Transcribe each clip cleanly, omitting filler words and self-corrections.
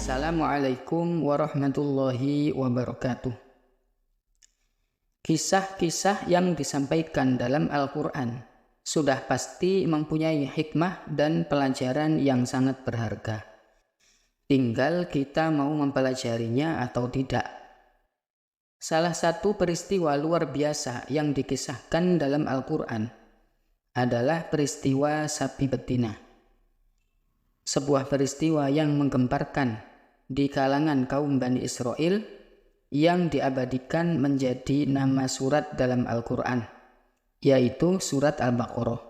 Assalamualaikum warahmatullahi wabarakatuh. Kisah-kisah yang disampaikan dalam Al-Quran sudah pasti mempunyai hikmah dan pelajaran yang sangat berharga. Tinggal kita mau mempelajarinya atau tidak. Salah satu peristiwa luar biasa yang dikisahkan dalam Al-Quran adalah peristiwa sapi betina. Sebuah peristiwa yang menggemparkan di kalangan kaum Bani Israel yang diabadikan menjadi nama surat dalam Al-Quran, yaitu surat Al-Baqarah.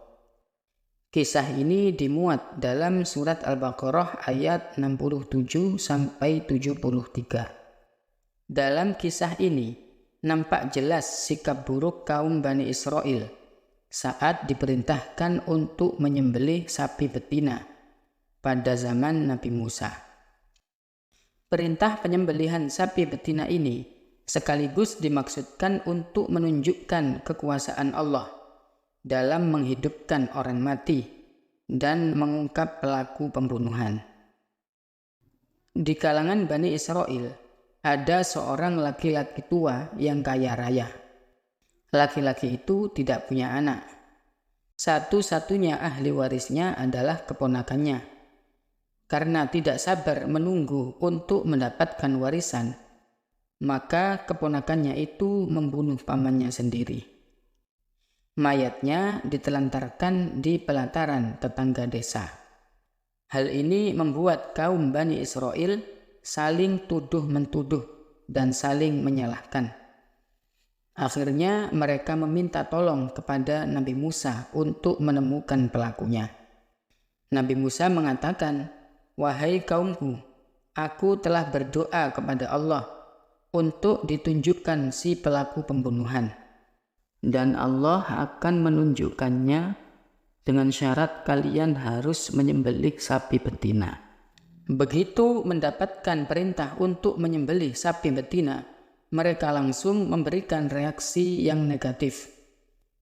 Kisah ini dimuat dalam surat Al-Baqarah ayat 67-73. Dalam kisah ini nampak jelas sikap buruk kaum Bani Israel saat diperintahkan untuk menyembelih sapi betina pada zaman Nabi Musa. Perintah penyembelihan sapi betina ini sekaligus dimaksudkan untuk menunjukkan kekuasaan Allah dalam menghidupkan orang mati dan mengungkap pelaku pembunuhan. Di kalangan Bani Israel ada seorang laki-laki tua yang kaya raya. Laki-laki itu tidak punya anak. Satu-satunya ahli warisnya adalah keponakannya. Karena tidak sabar menunggu untuk mendapatkan warisan, maka keponakannya itu membunuh pamannya sendiri. Mayatnya ditelantarkan di pelataran tetangga desa. Hal ini membuat kaum Bani Israel saling tuduh-mentuduh dan saling menyalahkan. Akhirnya mereka meminta tolong kepada Nabi Musa untuk menemukan pelakunya. Nabi Musa mengatakan, "Wahai kaumku, aku telah berdoa kepada Allah untuk ditunjukkan si pelaku pembunuhan. Dan Allah akan menunjukkannya dengan syarat kalian harus menyembelih sapi betina." Begitu mendapatkan perintah untuk menyembelih sapi betina, mereka langsung memberikan reaksi yang negatif.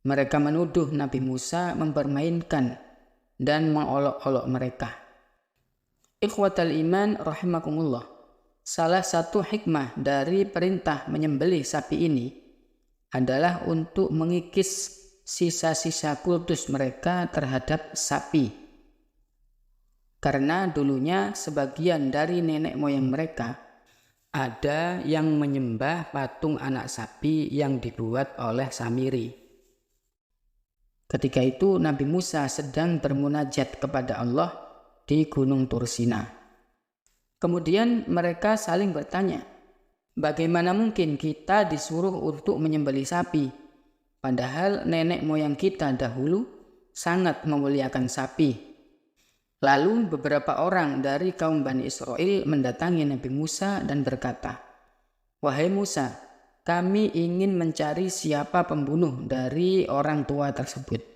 Mereka menuduh Nabi Musa mempermainkan dan mengolok-olok mereka. Ikhwatal iman rahimakumullah. Salah satu hikmah dari perintah menyembelih sapi ini adalah untuk mengikis sisa-sisa kultus mereka terhadap sapi. Karena dulunya sebagian dari nenek moyang mereka ada yang menyembah patung anak sapi yang dibuat oleh Samiri. Ketika itu Nabi Musa sedang bermunajat kepada Allah di Gunung Tursina. Kemudian mereka saling bertanya, bagaimana mungkin kita disuruh untuk menyembelih sapi, padahal nenek moyang kita dahulu sangat memuliakan sapi. Lalu beberapa orang dari kaum Bani Israel mendatangi Nabi Musa dan berkata, "Wahai Musa, kami ingin mencari siapa pembunuh dari orang tua tersebut.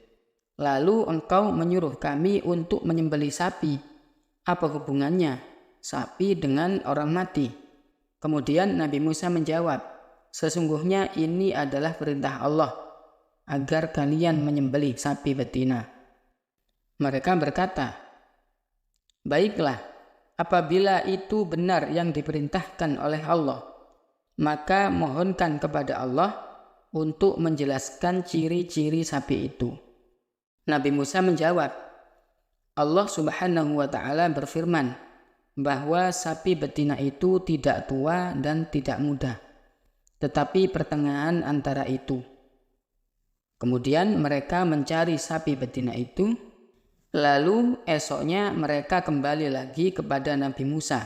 Lalu engkau menyuruh kami untuk menyembelih sapi. Apa hubungannya sapi dengan orang mati?" Kemudian Nabi Musa menjawab, "Sesungguhnya ini adalah perintah Allah agar kalian menyembelih sapi betina." Mereka berkata, "Baiklah, apabila itu benar yang diperintahkan oleh Allah, maka mohonkan kepada Allah untuk menjelaskan ciri-ciri sapi itu." Nabi Musa menjawab, Allah Subhanahu wa Ta'ala berfirman bahwa sapi betina itu tidak tua dan tidak muda, tetapi pertengahan antara itu. Kemudian mereka mencari sapi betina itu, lalu esoknya mereka kembali lagi kepada Nabi Musa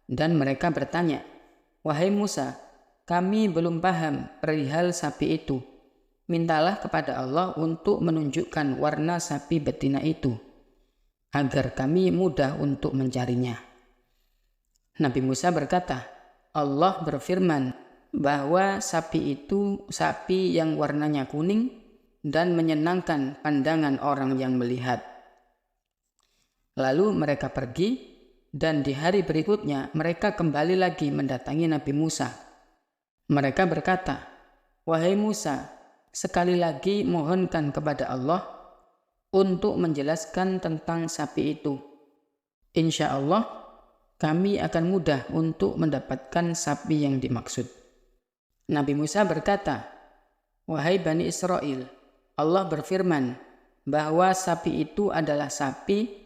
dan mereka bertanya, "Wahai Musa, kami belum paham perihal sapi itu. Mintalah kepada Allah untuk menunjukkan warna sapi betina itu, agar kami mudah untuk mencarinya." Nabi Musa berkata, Allah berfirman bahwa sapi itu sapi yang warnanya kuning dan menyenangkan pandangan orang yang melihat. Lalu mereka pergi dan di hari berikutnya mereka kembali lagi mendatangi Nabi Musa. Mereka berkata, "Wahai Musa, sekali lagi mohonkan kepada Allah untuk menjelaskan tentang sapi itu. Insya Allah kami akan mudah untuk mendapatkan sapi yang dimaksud. Nabi Musa berkata, "Wahai Bani Israel, Allah berfirman bahwa sapi itu adalah sapi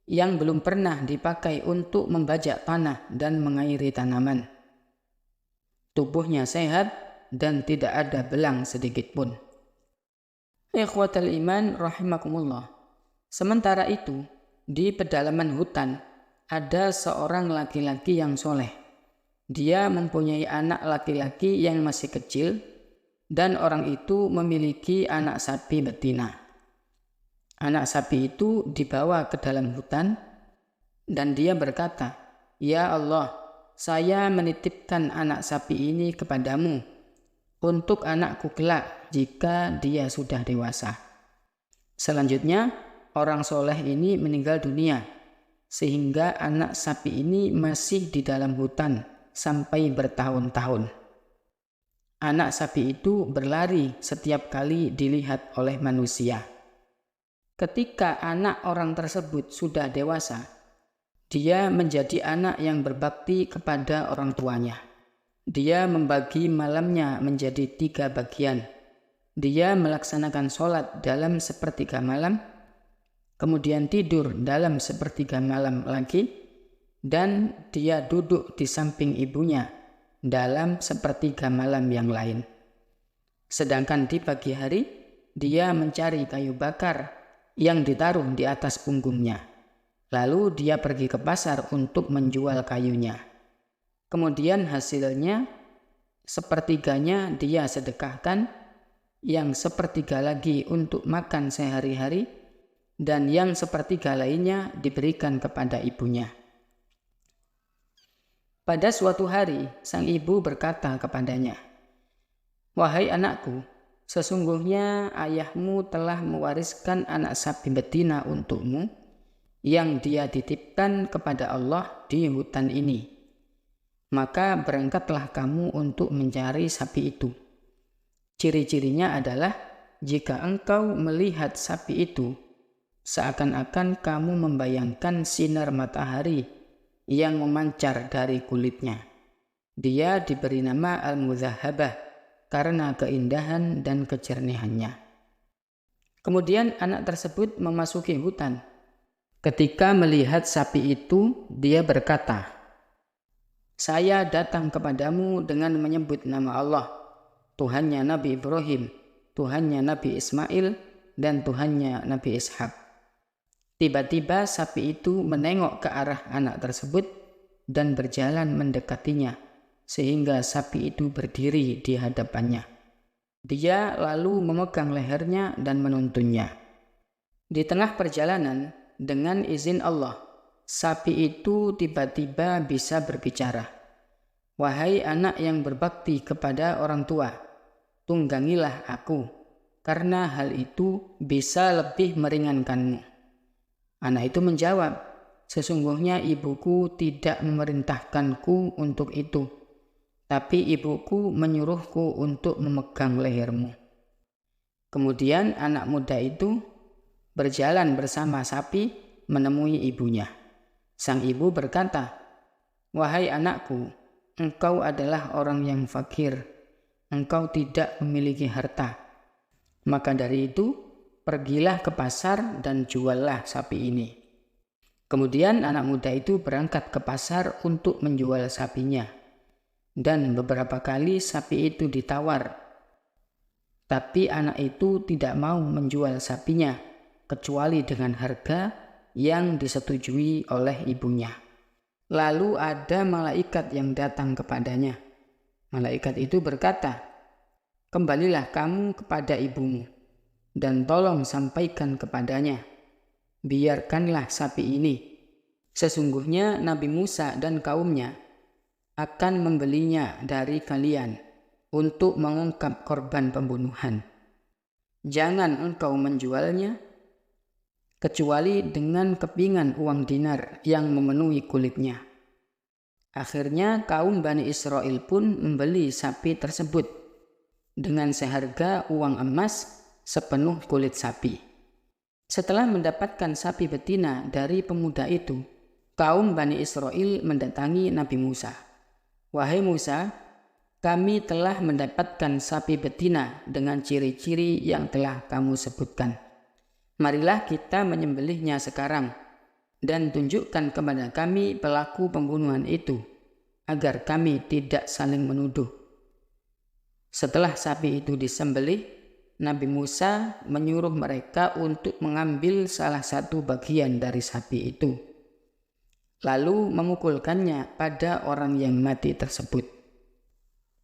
yang belum pernah dipakai untuk membajak tanah dan mengairi tanaman. Tubuhnya sehat dan tidak ada belang sedikit pun." Ikhwatal iman rahimakumullah. Sementara itu, di pedalaman hutan ada seorang laki-laki yang soleh. Dia mempunyai anak laki-laki yang masih kecil dan orang itu memiliki anak sapi betina. Anak sapi itu dibawa ke dalam hutan dan dia berkata, "Ya Allah, saya menitipkan anak sapi ini kepadamu untuk anakku kelak jika dia sudah dewasa." Selanjutnya, orang soleh ini meninggal dunia, sehingga anak sapi ini masih di dalam hutan sampai bertahun-tahun. Anak sapi itu berlari setiap kali dilihat oleh manusia. Ketika anak orang tersebut sudah dewasa, dia menjadi anak yang berbakti kepada orang tuanya. Dia membagi malamnya menjadi 3 bagian. Dia melaksanakan sholat dalam sepertiga malam, kemudian tidur dalam sepertiga malam lagi, dan dia duduk di samping ibunya dalam sepertiga malam yang lain. Sedangkan di pagi hari, dia mencari kayu bakar yang ditaruh di atas punggungnya. Lalu dia pergi ke pasar untuk menjual kayunya. Kemudian hasilnya, sepertiganya dia sedekahkan, yang sepertiga lagi untuk makan sehari-hari, dan yang sepertiga lainnya diberikan kepada ibunya. Pada suatu hari, sang ibu berkata kepadanya, "Wahai anakku, sesungguhnya ayahmu telah mewariskan anak sapi betina untukmu yang dia titipkan kepada Allah di hutan ini. Maka berangkatlah kamu untuk mencari sapi itu. Ciri-cirinya adalah jika engkau melihat sapi itu, seakan-akan kamu membayangkan sinar matahari yang memancar dari kulitnya. Dia diberi nama Al-Mudzahabah karena keindahan dan kejernihannya." Kemudian anak tersebut memasuki hutan. Ketika melihat sapi itu, dia berkata, "Saya datang kepadamu dengan menyebut nama Allah, Tuhannya Nabi Ibrahim, Tuhannya Nabi Ismail, dan Tuhannya Nabi Ishak." Tiba-tiba sapi itu menengok ke arah anak tersebut dan berjalan mendekatinya, sehingga sapi itu berdiri di hadapannya. Dia lalu memegang lehernya dan menuntunnya. Di tengah perjalanan, dengan izin Allah, sapi itu tiba-tiba bisa berbicara. "Wahai anak yang berbakti kepada orang tua, tunggangilah aku, karena hal itu bisa lebih meringankanmu." Anak itu menjawab, "Sesungguhnya ibuku tidak memerintahkanku untuk itu, tapi ibuku menyuruhku untuk memegang lehermu." Kemudian anak muda itu berjalan bersama sapi menemui ibunya. Sang ibu berkata, "Wahai anakku, engkau adalah orang yang fakir, engkau tidak memiliki harta. Maka dari itu, pergilah ke pasar dan juallah sapi ini." Kemudian anak muda itu berangkat ke pasar untuk menjual sapinya. Dan beberapa kali sapi itu ditawar. Tapi anak itu tidak mau menjual sapinya, kecuali dengan harga yang disetujui oleh ibunya. Lalu ada malaikat yang datang kepadanya. Malaikat itu berkata, "Kembalilah kamu kepada ibumu, dan tolong sampaikan kepadanya, biarkanlah sapi ini. Sesungguhnya Nabi Musa dan kaumnya akan membelinya dari kalian untuk mengungkap korban pembunuhan. Jangan engkau menjualnya, kecuali dengan kepingan uang dinar yang memenuhi kulitnya." Akhirnya kaum Bani Israel pun membeli sapi tersebut dengan seharga uang emas sepenuh kulit sapi. Setelah mendapatkan sapi betina dari pemuda itu, Kaum Bani Israel mendatangi Nabi Musa. Wahai Musa, kami telah mendapatkan sapi betina dengan ciri-ciri yang telah kamu sebutkan. Marilah kita menyembelihnya sekarang dan tunjukkan kepada kami pelaku pembunuhan itu, agar kami tidak saling menuduh. Setelah sapi itu disembelih, Nabi Musa menyuruh mereka untuk mengambil salah satu bagian dari sapi itu, lalu memukulkannya pada orang yang mati tersebut.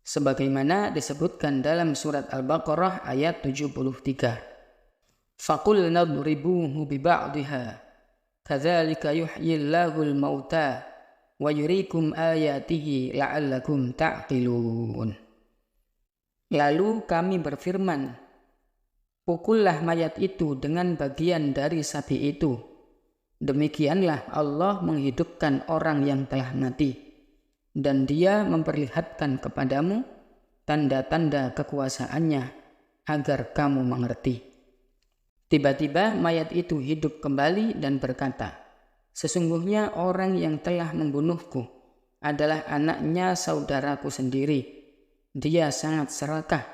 Sebagaimana disebutkan dalam surat Al-Baqarah ayat 73. فَقُلْنَا اضْرِبُوهُ بِبَعْضِهَا كَذَلِكَ يُحْيِي اللَّهُ الْمَوْتَى وَيُرِيكُمْ آيَاتِهِ لَعَلَّكُمْ تَعْقِلُونَ. Lalu kami berfirman, pukullah mayat itu dengan bagian dari sapi itu. Demikianlah Allah menghidupkan orang yang telah mati, dan Dia memperlihatkan kepadamu tanda-tanda kekuasaannya agar kamu mengerti. Tiba-tiba mayat itu hidup kembali dan berkata, sesungguhnya orang yang telah membunuhku adalah anaknya saudaraku sendiri. Dia sangat serakah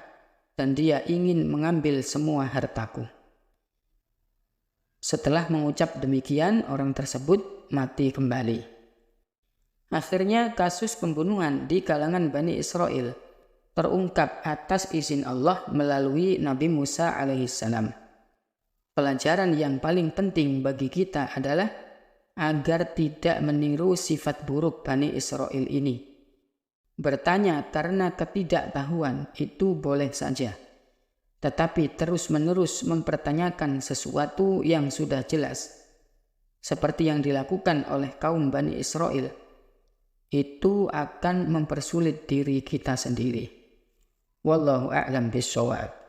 dan dia ingin mengambil semua hartaku. Setelah mengucap demikian, orang tersebut mati kembali. Akhirnya kasus pembunuhan di kalangan Bani Israel terungkap atas izin Allah melalui Nabi Musa alaihissalam. Pelajaran yang paling penting bagi kita adalah agar tidak meniru sifat buruk Bani Israel ini. Bertanya karena ketidaktahuan itu boleh saja, tetapi terus-menerus mempertanyakan sesuatu yang sudah jelas, seperti yang dilakukan oleh kaum Bani Israel, itu akan mempersulit diri kita sendiri. Wallahu a'lam bishawab.